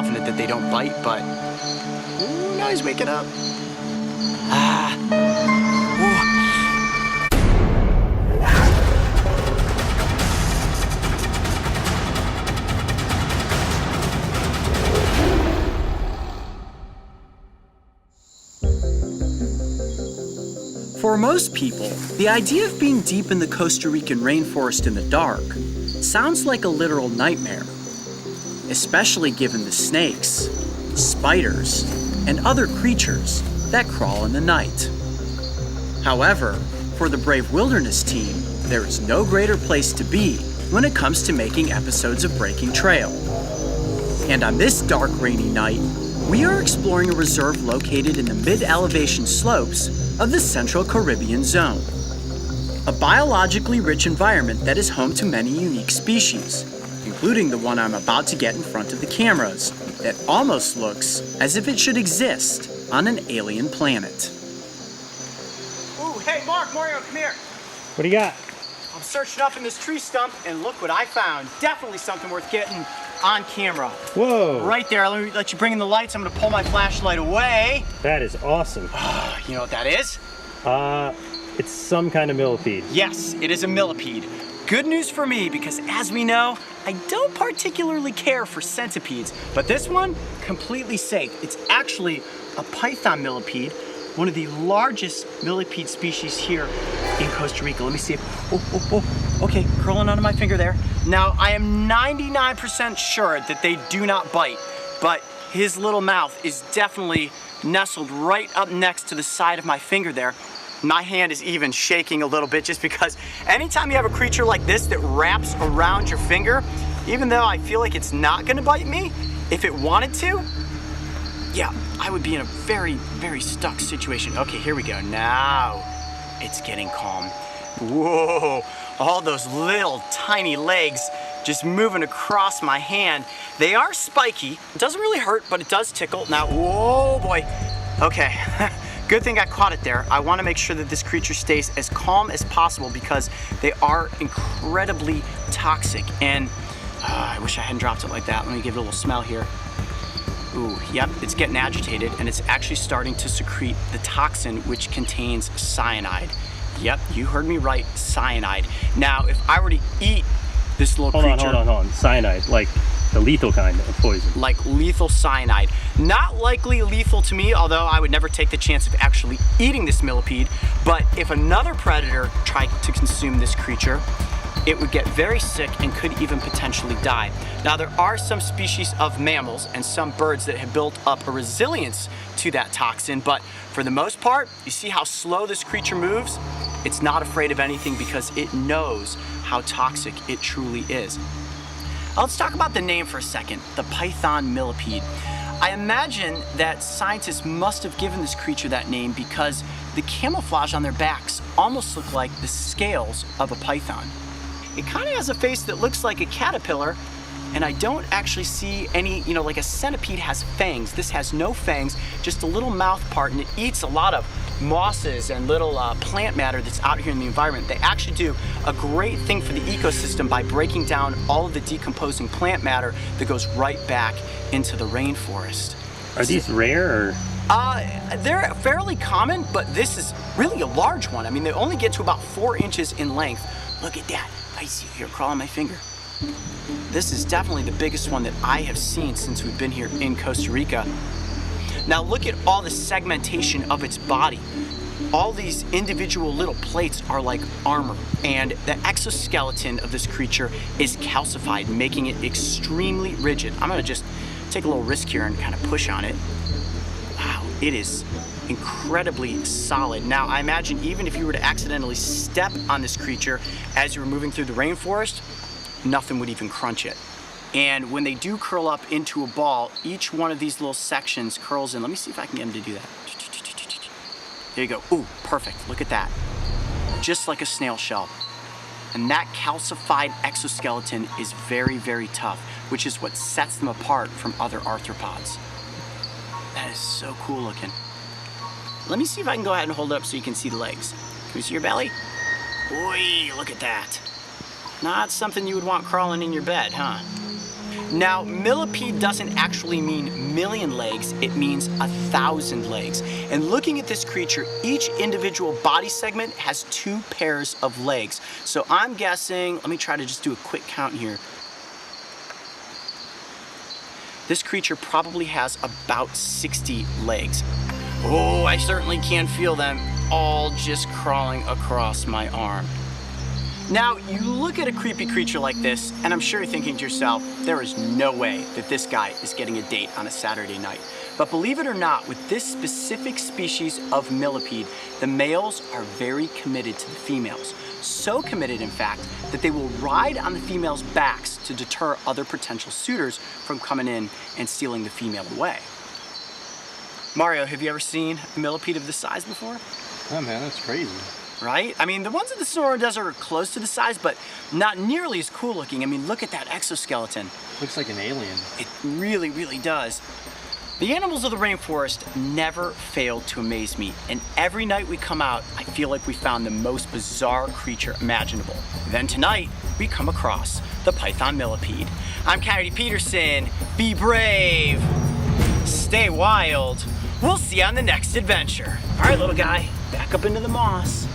confident that they don't bite, but ooh, now he's waking up. For most people, the idea of being deep in the Costa Rican rainforest in the dark sounds like a literal nightmare, especially given the snakes, spiders, and other creatures that crawl in the night. However, for the brave wilderness team, there is no greater place to be when it comes to making episodes of Breaking Trail. And on this dark, rainy night, we are exploring a reserve located in the mid-elevation slopes of the Central Caribbean Zone, a biologically rich environment that is home to many unique species, including the one I'm about to get in front of the cameras, that almost looks as if it should exist on an alien planet. Ooh, hey Mark, Mario, come here. What do you got? I'm searching up in this tree stump, and look what I found. Definitely something worth getting on camera. Whoa. Right there, let you bring in the lights. I'm gonna pull my flashlight away. That is awesome. You know what that is? It's some kind of millipede. Yes, it is a millipede. Good news for me, because as we know, I don't particularly care for centipedes, but this one, completely safe. It's actually a Python millipede, one of the largest millipede species here in Costa Rica. Let me see if, okay, curling onto my finger there. Now, I am 99% sure that they do not bite, but his little mouth is definitely nestled right up next to the side of my finger there. My hand is even shaking a little bit just because anytime you have a creature like this that wraps around your finger, even though I feel like it's not gonna bite me, if it wanted to, yeah, I would be in a very, very stuck situation. Okay, here we go. Now it's getting calm. Whoa, all those little tiny legs just moving across my hand. They are spiky. It doesn't really hurt, but it does tickle. Now, whoa, boy. Okay, good thing I caught it there. I want to make sure that this creature stays as calm as possible because they are incredibly toxic. And I wish I hadn't dropped it like that. Let me give it a little smell here. Ooh, yep, it's getting agitated and it's actually starting to secrete the toxin which contains cyanide. Yep, you heard me right, cyanide. Now, if I were to eat this little creature... Hold on. Cyanide, like the lethal kind of poison. Like lethal cyanide. Not likely lethal to me, although I would never take the chance of actually eating this millipede. But if another predator tried to consume this creature, it would get very sick and could even potentially die. Now, there are some species of mammals and some birds that have built up a resilience to that toxin, but for the most part, you see how slow this creature moves? It's not afraid of anything because it knows how toxic it truly is. Now, let's talk about the name for a second, the Python Millipede. I imagine that scientists must have given this creature that name because the camouflage on their backs almost look like the scales of a python. It kind of has a face that looks like a caterpillar, and I don't actually see any, like a centipede has fangs. This has no fangs, just a little mouth part, and it eats a lot of mosses and little plant matter that's out here in the environment. They actually do a great thing for the ecosystem by breaking down all of the decomposing plant matter that goes right back into the rainforest. Are these rare or? They're fairly common, but this is really a large one. I mean, they only get to about 4 inches in length. Look at that. I see you here crawling my finger. This is definitely the biggest one that I have seen since we've been here in Costa Rica. Now look at all the segmentation of its body. All these individual little plates are like armor, and the exoskeleton of this creature is calcified, making it extremely rigid. I'm gonna just take a little risk here and kind of push on it. Wow, it is incredibly solid. Now, I imagine even if you were to accidentally step on this creature as you were moving through the rainforest, nothing would even crunch it. And when they do curl up into a ball, each one of these little sections curls in. Let me see if I can get them to do that. There you go. Ooh, perfect. Look at that. Just like a snail shell. And that calcified exoskeleton is very, very tough, which is what sets them apart from other arthropods. That is so cool looking. Let me see if I can go ahead and hold it up so you can see the legs. Can we see your belly? Boy, look at that. Not something you would want crawling in your bed, huh? Now, millipede doesn't actually mean million legs, it means 1,000 legs. And looking at this creature, each individual body segment has 2 pairs of legs. So I'm guessing, let me try to just do a quick count here. This creature probably has about 60 legs. Oh, I certainly can feel them all just crawling across my arm. Now, you look at a creepy creature like this, and I'm sure you're thinking to yourself, there is no way that this guy is getting a date on a Saturday night. But believe it or not, with this specific species of millipede, the males are very committed to the females. So committed, in fact, that they will ride on the females' backs to deter other potential suitors from coming in and stealing the female away. Mario, have you ever seen a millipede of this size before? Oh man, that's crazy. Right? I mean, the ones in the Sonora Desert are close to the size, but not nearly as cool looking. I mean, look at that exoskeleton. Looks like an alien. It really, really does. The animals of the rainforest never fail to amaze me, and every night we come out, I feel like we found the most bizarre creature imaginable. Then tonight, we come across the Python Millipede. I'm Coyote Peterson. Be brave. Stay wild. We'll see you on the next adventure. All right, little guy, back up into the moss.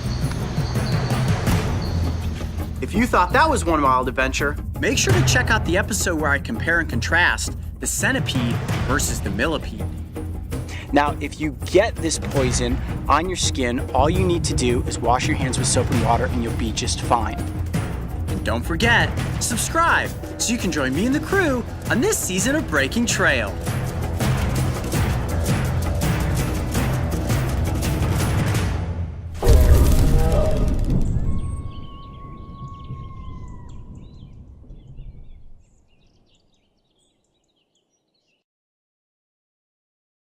If you thought that was one wild adventure, Make sure to check out the episode where I compare and contrast the centipede versus the millipede. now if you get this poison on your skin, all you need to do is wash your hands with soap and water and you'll be just fine. And don't forget, subscribe so you can join me and the crew on this season of Breaking Trail.